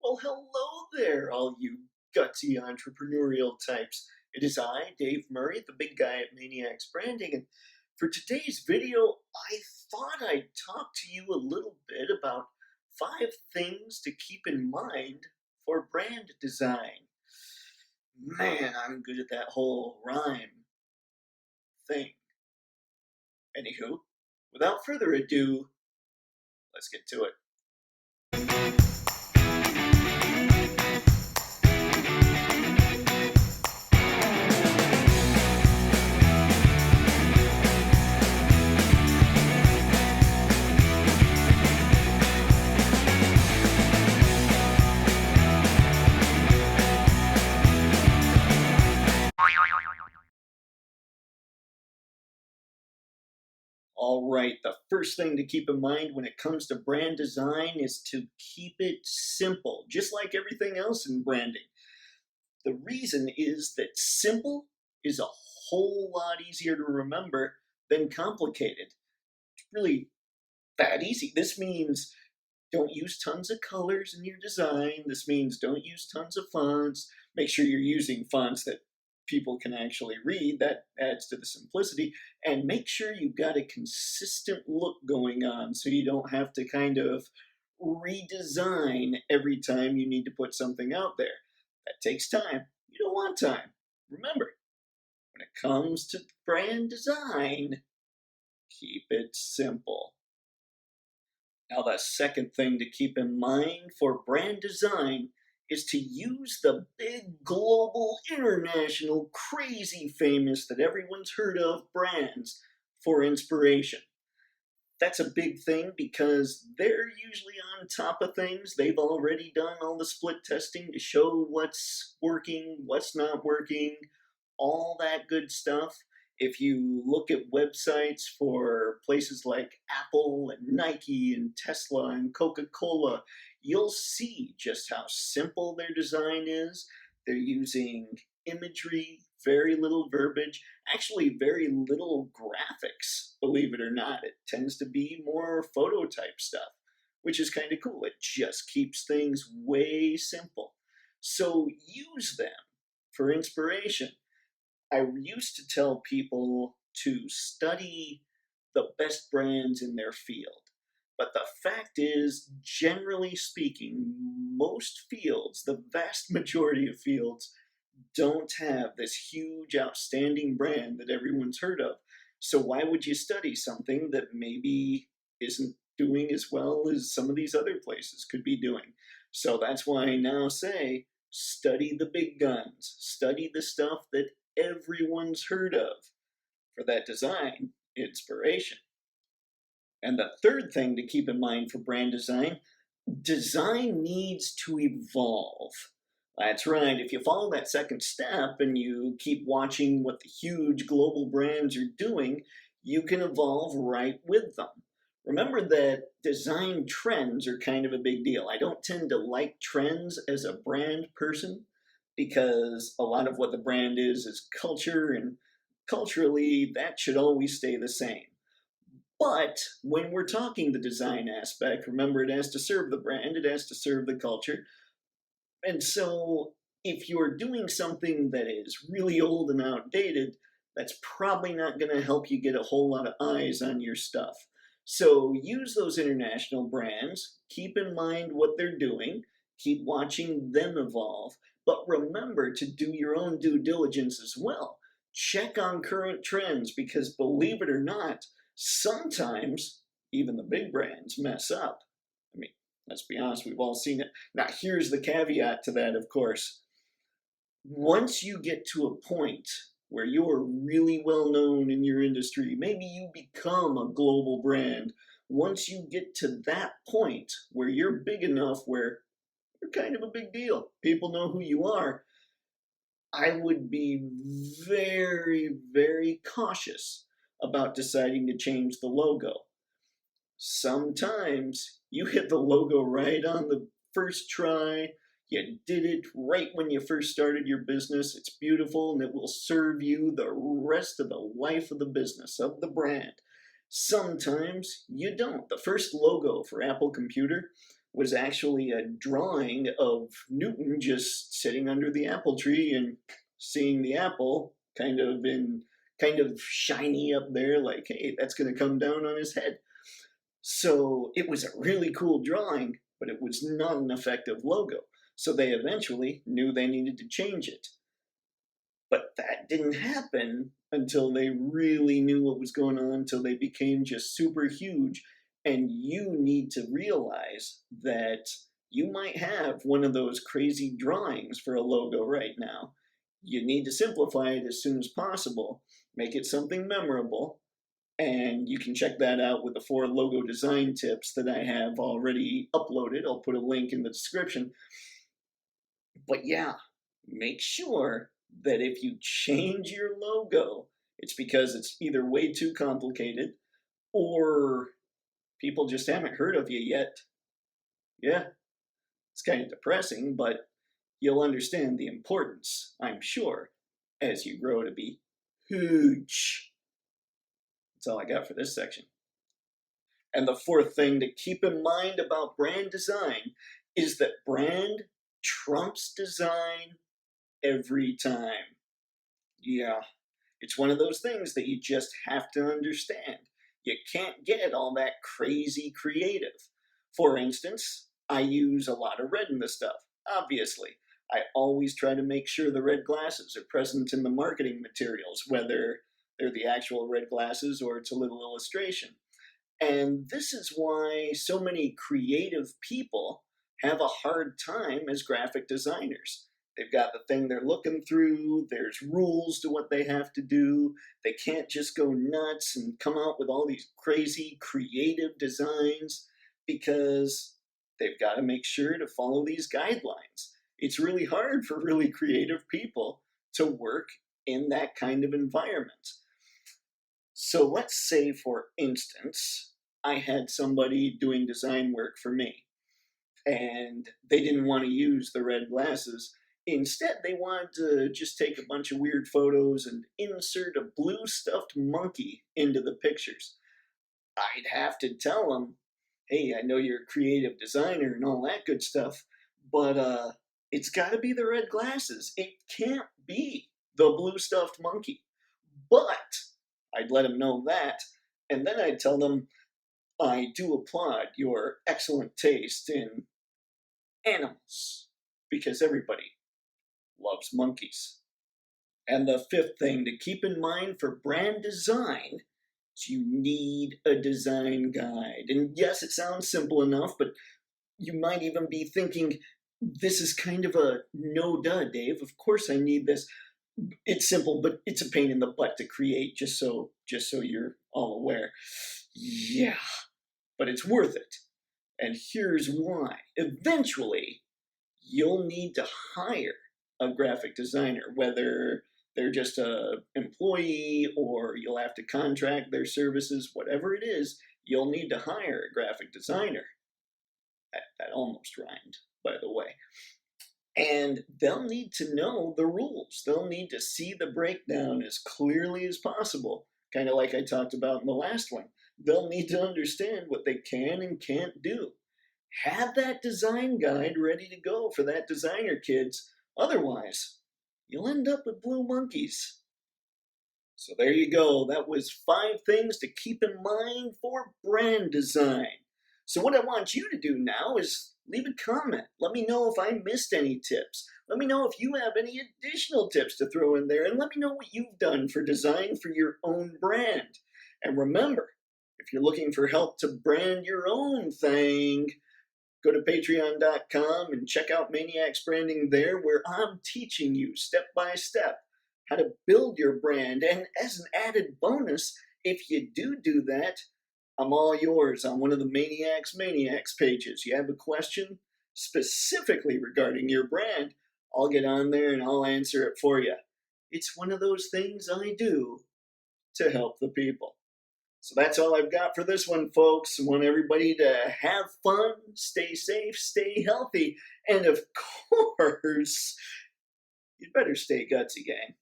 Well, hello there, all you gutsy entrepreneurial types. It is I, Dave Murray, the big guy at Mayniax Branding, and for today's video, I thought I'd talk to you a little bit about 5 things to keep in mind for brand design. Man, I'm good at that whole rhyme thing. Anywho, without further ado, let's get to it. All right, the first thing to keep in mind when it comes to brand design is to keep it simple, just like everything else in branding. The reason is that simple is a whole lot easier to remember than complicated. It's really that easy. This means don't use tons of colors in your design. This means don't use tons of fonts. Make sure you're using fonts that people can actually read. That adds to the simplicity. And make sure you've got a consistent look going on so you don't have to kind of redesign every time you need to put something out there. That takes time. You don't want time. Remember, when it comes to brand design, keep it simple. Now, the second thing to keep in mind for brand design is to use the big global, international, crazy famous that everyone's heard of brands for inspiration. That's a big thing because they're usually on top of things. They've already done all the split testing to show what's working, what's not working, all that good stuff. If you look at websites for places like Apple and Nike and Tesla and Coca-Cola, you'll see just how simple their design is. They're using imagery, very little verbiage, actually very little graphics, believe it or not. It tends to be more photo type stuff, which is kind of cool. It just keeps things way simple. So use them for inspiration. I used to tell people to study the best brands in their field. But the fact is, generally speaking, most fields, the vast majority of fields, don't have this huge, outstanding brand that everyone's heard of. So why would you study something that maybe isn't doing as well as some of these other places could be doing? So that's why I now say, study the big guns. Study the stuff that everyone's heard of for that design inspiration. And the third thing to keep in mind for brand design needs to evolve. That's right, if you follow that second step and you keep watching what the huge global brands are doing, you can evolve right with them. Remember that design trends are kind of a big deal. I don't tend to like trends as a brand person because a lot of what the brand is culture, and culturally that should always stay the same. But when we're talking the design aspect, remember it has to serve the brand, it has to serve the culture. And so if you're doing something that is really old and outdated, that's probably not going to help you get a whole lot of eyes on your stuff. So use those international brands, keep in mind what they're doing, keep watching them evolve, but remember to do your own due diligence as well. Check on current trends because believe it or not, sometimes even the big brands mess up. I mean, let's be honest, we've all seen it. Now, here's the caveat to that, of course. Once you get to a point where you're really well known in your industry, maybe you become a global brand. Once you get to that point where you're big enough where you're kind of a big deal, people know who you are, I would be very, very cautious about deciding to change the logo. Sometimes you hit the logo right on the first try. You did it right when you first started your business. It's beautiful and it will serve you the rest of the life of the business, of the brand. Sometimes you don't. The first logo for Apple Computer was actually a drawing of Newton just sitting under the apple tree and seeing the apple kind of shiny up there, like, hey, that's going to come down on his head. So it was a really cool drawing, but it was not an effective logo. So they eventually knew they needed to change it. But that didn't happen until they really knew what was going on, until they became just super huge. And you need to realize that you might have one of those crazy drawings for a logo right now. You need to simplify it as soon as possible, make it something memorable, and you can check that out with the 4 logo design tips that I have already uploaded. I'll put a link in the description. But yeah, make sure that if you change your logo, it's because it's either way too complicated or people just haven't heard of you yet. Yeah, it's kind of depressing, but you'll understand the importance, I'm sure, as you grow to be huge. That's all I got for this section. And the 4th thing to keep in mind about brand design is that brand trumps design every time. Yeah, it's one of those things that you just have to understand. You can't get all that crazy creative. For instance, I use a lot of red in this stuff, obviously. I always try to make sure the red glasses are present in the marketing materials, whether they're the actual red glasses or it's a little illustration. And this is why so many creative people have a hard time as graphic designers. They've got the thing they're looking through, there's rules to what they have to do. They can't just go nuts and come out with all these crazy creative designs because they've got to make sure to follow these guidelines. It's really hard for really creative people to work in that kind of environment. So let's say, for instance, I had somebody doing design work for me, and they didn't want to use the red glasses. Instead, they wanted to just take a bunch of weird photos and insert a blue stuffed monkey into the pictures. I'd have to tell them, hey, I know you're a creative designer and all that good stuff, but it's got to be the red glasses. It can't be the blue stuffed monkey. But I'd let them know that, and then I'd tell them, I do applaud your excellent taste in animals, because everybody loves monkeys. And the 5th thing to keep in mind for brand design is you need a design guide. And yes, it sounds simple enough, but you might even be thinking, this is kind of a no-duh, Dave. Of course I need this. It's simple, but it's a pain in the butt to create, just so you're all aware. Yeah, but it's worth it. And here's why. Eventually, you'll need to hire a graphic designer, whether they're just an employee or you'll have to contract their services, whatever it is, you'll need to hire a graphic designer. That almost rhymed, by the way. And they'll need to know the rules. They'll need to see the breakdown as clearly as possible, kind of like I talked about in the last one. They'll need to understand what they can and can't do. Have that design guide ready to go for that designer, kids. Otherwise, you'll end up with blue monkeys. So there you go. That was 5 things to keep in mind for brand design. So what I want you to do now is leave a comment. Let me know if I missed any tips. Let me know if you have any additional tips to throw in there, and let me know what you've done for design for your own brand. And remember, if you're looking for help to brand your own thing, go to patreon.com and check out Mayniax Branding there, where I'm teaching you step by step how to build your brand. And as an added bonus, if you do that, I'm all yours on one of the Mayniax pages. You have a question specifically regarding your brand, I'll get on there and I'll answer it for you. It's one of those things I do to help the people. So that's all I've got for this one, folks. I want everybody to have fun, stay safe, stay healthy, and of course, you'd better stay gutsy, gang.